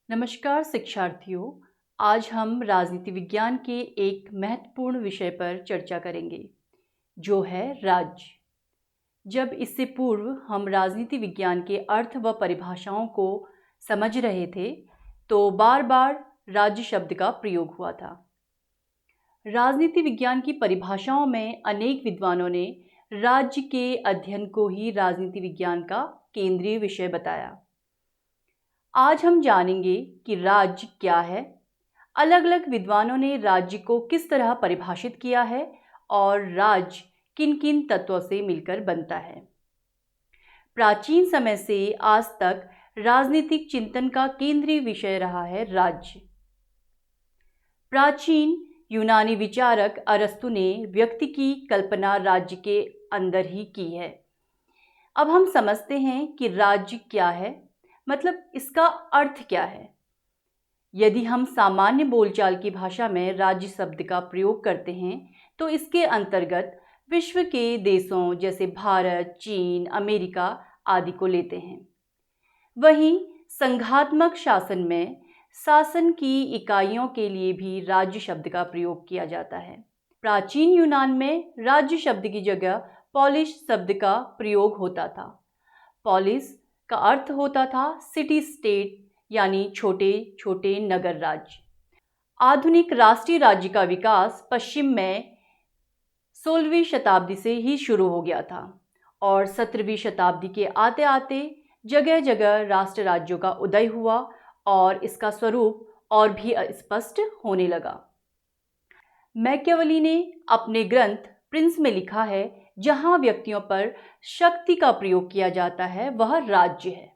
नमस्कार शिक्षार्थियों। आज हम राजनीति विज्ञान के एक महत्वपूर्ण विषय पर चर्चा करेंगे, जो है राज्य। जब इससे पूर्व हम राजनीति विज्ञान के अर्थ व परिभाषाओं को समझ रहे थे, तो बार बार राज्य शब्द का प्रयोग हुआ था। राजनीति विज्ञान की परिभाषाओं में अनेक विद्वानों ने राज्य के अध्ययन को ही राजनीति विज्ञान का केंद्रीय विषय बताया। आज हम जानेंगे कि राज्य क्या है, अलग अलग विद्वानों ने राज्य को किस तरह परिभाषित किया है और राज्य किन किन तत्वों से मिलकर बनता है। प्राचीन समय से आज तक राजनीतिक चिंतन का केंद्रीय विषय रहा है राज्य। प्राचीन यूनानी विचारक अरस्तु ने व्यक्ति की कल्पना राज्य के अंदर ही की है। अब हम समझते हैं कि राज्य क्या है, मतलब इसका अर्थ क्या है। यदि हम सामान्य बोलचाल की भाषा में राज्य शब्द का प्रयोग करते हैं तो इसके अंतर्गत विश्व के देशों जैसे भारत, चीन, अमेरिका आदि को लेते हैं। वहीं संघात्मक शासन में शासन की इकाइयों के लिए भी राज्य शब्द का प्रयोग किया जाता है। प्राचीन यूनान में राज्य शब्द की जगह पोलिस शब्द का प्रयोग होता था। पोलिस का अर्थ होता था सिटी स्टेट, यानी छोटे छोटे नगर राज्य। आधुनिक राष्ट्रीय राज्य का विकास पश्चिम में 16वीं शताब्दी से ही शुरू हो गया था और 17वीं शताब्दी के आते आते जगह जगह राष्ट्र राज्यों का उदय हुआ और इसका स्वरूप और भी स्पष्ट होने लगा। मैकियावेली ने अपने ग्रंथ प्रिंस में लिखा है, जहां व्यक्तियों पर शक्ति का प्रयोग किया जाता है वह राज्य है।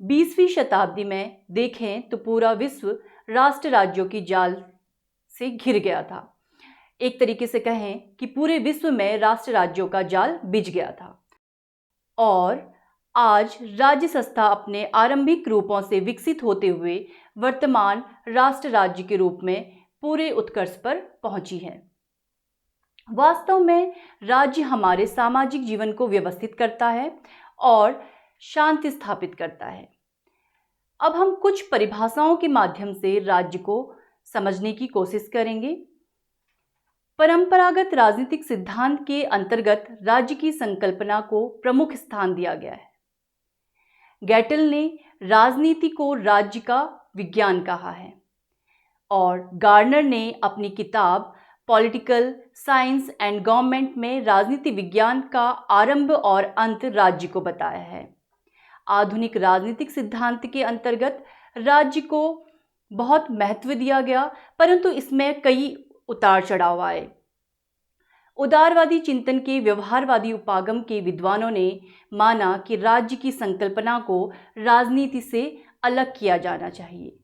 20वीं शताब्दी में देखें तो पूरा विश्व राष्ट्र राज्यों की जाल से घिर गया था। एक तरीके से कहें कि पूरे विश्व में राष्ट्र राज्यों का जाल बिछ गया था और आज राज्य संस्था अपने आरंभिक रूपों से विकसित होते हुए वर्तमान राष्ट्र राज्य के रूप में पूरे उत्कर्ष पर पहुंची है। वास्तव में राज्य हमारे सामाजिक जीवन को व्यवस्थित करता है और शांति स्थापित करता है। अब हम कुछ परिभाषाओं के माध्यम से राज्य को समझने की कोशिश करेंगे। परंपरागत राजनीतिक सिद्धांत के अंतर्गत राज्य की संकल्पना को प्रमुख स्थान दिया गया है। गैटल ने राजनीति को राज्य का विज्ञान कहा है और गार्नर ने अपनी किताब पॉलिटिकल साइंस एंड गवर्नमेंट में राजनीति विज्ञान का आरंभ और अंत राज्य को बताया है। आधुनिक राजनीतिक सिद्धांत के अंतर्गत राज्य को बहुत महत्व दिया गया, परंतु इसमें कई उतार चढ़ाव आए। उदारवादी चिंतन के व्यवहारवादी उपागम के विद्वानों ने माना कि राज्य की संकल्पना को राजनीति से अलग किया जाना चाहिए,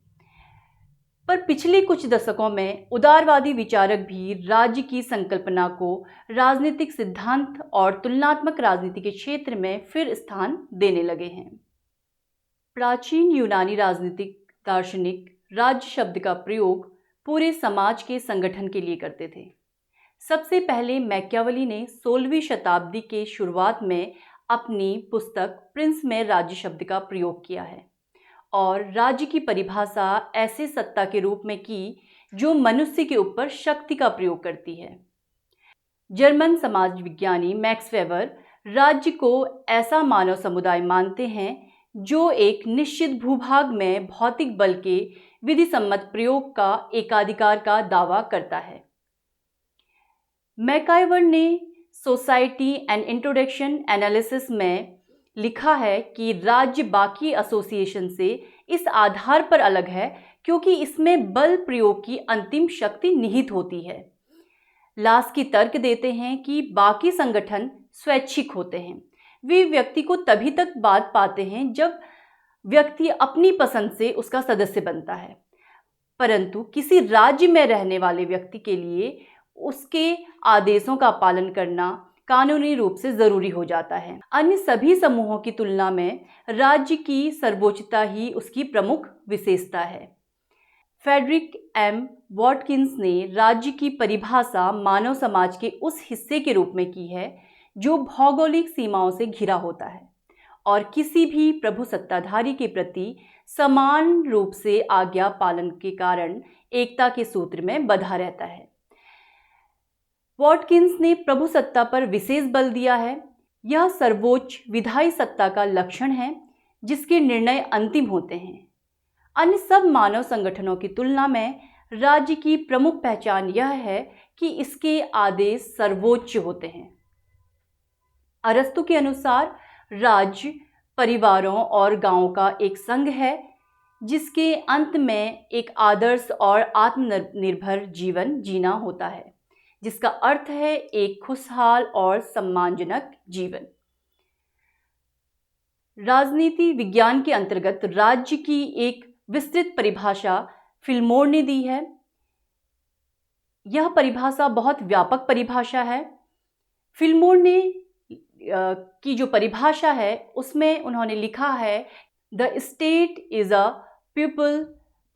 पर पिछले कुछ दशकों में उदारवादी विचारक भी राज्य की संकल्पना को राजनीतिक सिद्धांत और तुलनात्मक राजनीति के क्षेत्र में फिर स्थान देने लगे हैं। प्राचीन यूनानी राजनीतिक दार्शनिक राज्य शब्द का प्रयोग पूरे समाज के संगठन के लिए करते थे। सबसे पहले मैकियावेली ने 16वीं शताब्दी के शुरुआत में अपनी पुस्तक प्रिंस में राज्य शब्द का प्रयोग किया है और राज्य की परिभाषा ऐसे सत्ता के रूप में की जो मनुष्य के ऊपर शक्ति का प्रयोग करती है। जर्मन समाज विज्ञानी मैक्स वेबर राज्य को ऐसा मानव समुदाय मानते हैं जो एक निश्चित भूभाग में भौतिक बल के विधि सम्मत प्रयोग का एकाधिकार का दावा करता है। मैकाइवर ने सोसाइटी एंड इंट्रोडक्शन एनालिसिस में लिखा है कि राज्य बाकी एसोसिएशन से इस आधार पर अलग है क्योंकि इसमें बल प्रयोग की अंतिम शक्ति निहित होती है। लास्की तर्क देते हैं कि बाकी संगठन स्वैच्छिक होते हैं। वे व्यक्ति को तभी तक बात पाते हैं जब व्यक्ति अपनी पसंद से उसका सदस्य बनता है, परंतु किसी राज्य में रहने वाले व्यक्ति के लिए उसके आदेशों का पालन करना कानूनी रूप से जरूरी हो जाता है। अन्य सभी समूहों की तुलना में राज्य की सर्वोच्चता ही उसकी प्रमुख विशेषता है। फ्रेडरिक एम वॉटकिंस ने राज्य की परिभाषा मानव समाज के उस हिस्से के रूप में की है जो भौगोलिक सीमाओं से घिरा होता है और किसी भी प्रभु सत्ताधारी के प्रति समान रूप से आज्ञा पालन के कारण एकता के सूत्र में बंधा रहता है। वॉटकिंस ने प्रभु सत्ता पर विशेष बल दिया है। यह सर्वोच्च विधायी सत्ता का लक्षण है जिसके निर्णय अंतिम होते हैं। अन्य सब मानव संगठनों की तुलना में राज्य की प्रमुख पहचान यह है कि इसके आदेश सर्वोच्च होते हैं। अरस्तु के अनुसार राज्य परिवारों और गांवों का एक संघ है जिसके अंत में एक आदर्श और आत्मनिर्भर जीवन जीना होता है, जिसका अर्थ है एक खुशहाल और सम्मानजनक जीवन। राजनीति विज्ञान के अंतर्गत राज्य की एक विस्तृत परिभाषा फिल्मोर ने दी है। यह परिभाषा बहुत व्यापक परिभाषा है। फिल्मोर ने की जो परिभाषा है उसमें उन्होंने लिखा है, the state is a people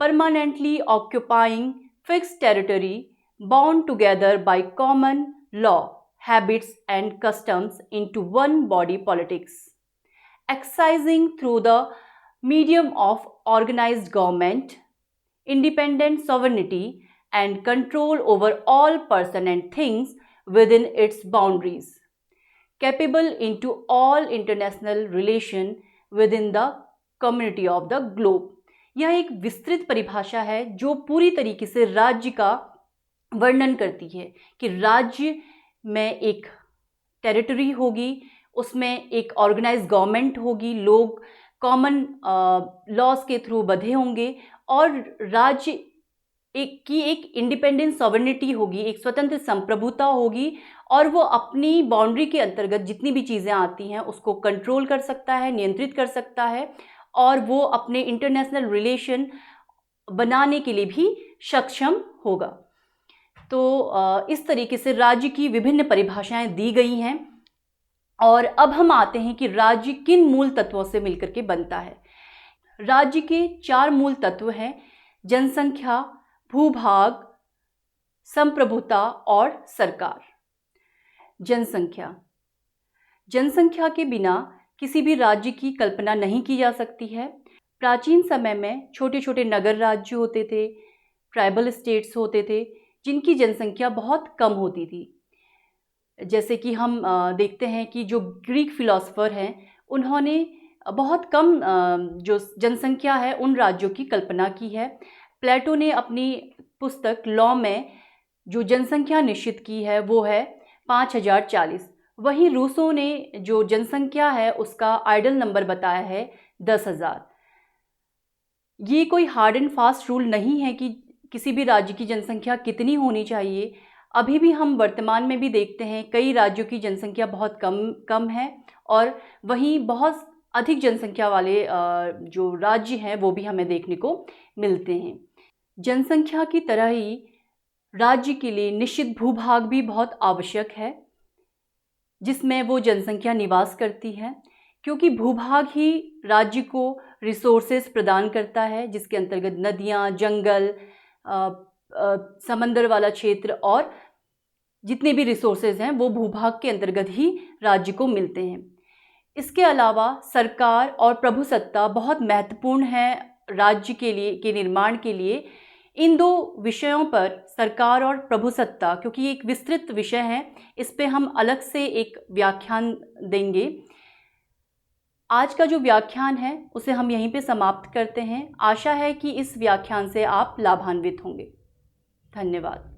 permanently occupying fixed territory bound together by common law, habits and customs into one body politics, exercising through the medium of organized government, independent sovereignty and control over all person and things within its boundaries, capable into all international relation within the community of the globe। यह एक विस्तृत परिभाषा है जो पूरी तरीके से राज्य का वर्णन करती है कि राज्य में एक टेरिटरी होगी, उसमें एक ऑर्गेनाइज गवर्नमेंट होगी, लोग कॉमन लॉज के थ्रू बंधे होंगे और राज्य एक इंडिपेंडेंट सॉवरेनिटी होगी, एक स्वतंत्र संप्रभुता होगी और वो अपनी बाउंड्री के अंतर्गत जितनी भी चीज़ें आती हैं उसको कंट्रोल कर सकता है, नियंत्रित कर सकता है और वो अपने इंटरनेशनल रिलेशन बनाने के लिए भी सक्षम होगा। तो इस तरीके से राज्य की विभिन्न परिभाषाएं दी गई हैं। और अब हम आते हैं कि राज्य किन मूल तत्वों से मिलकर के बनता है। राज्य के 4 मूल तत्व हैं: जनसंख्या, भूभाग, संप्रभुता और सरकार। जनसंख्या के बिना किसी भी राज्य की कल्पना नहीं की जा सकती है। प्राचीन समय में छोटे छोटे नगर राज्य होते थे, ट्राइबल स्टेट्स होते थे जिनकी जनसंख्या बहुत कम होती थी। जैसे कि हम देखते हैं कि जो ग्रीक फिलोसोफर हैं उन्होंने बहुत कम जो जनसंख्या है उन राज्यों की कल्पना की है। प्लेटो ने अपनी पुस्तक लॉ में जो जनसंख्या निश्चित की है वो है 5040। वहीं रूसो ने जो जनसंख्या है उसका आइडल नंबर बताया है 10,000। ये कोई हार्ड एंड फास्ट रूल नहीं है कि किसी भी राज्य की जनसंख्या कितनी होनी चाहिए। अभी भी हम वर्तमान में भी देखते हैं कई राज्यों की जनसंख्या बहुत कम है और वहीं बहुत अधिक जनसंख्या वाले जो राज्य हैं वो भी हमें देखने को मिलते हैं। जनसंख्या की तरह ही राज्य के लिए निश्चित भूभाग भी बहुत आवश्यक है जिसमें वो जनसंख्या निवास करती है, क्योंकि भूभाग ही राज्य को रिसोर्सेज प्रदान करता है जिसके अंतर्गत नदियाँ, जंगल, समंदर वाला क्षेत्र और जितने भी रिसोर्सेज हैं वो भूभाग के अंतर्गत ही राज्य को मिलते हैं। इसके अलावा सरकार और प्रभुसत्ता बहुत महत्वपूर्ण है राज्य के निर्माण के लिए। इन 2 विषयों पर, सरकार और प्रभुसत्ता, क्योंकि ये एक विस्तृत विषय है, इस पे हम अलग से एक व्याख्यान देंगे। आज का जो व्याख्यान है उसे हम यहीं पे समाप्त करते हैं। आशा है कि इस व्याख्यान से आप लाभान्वित होंगे। धन्यवाद।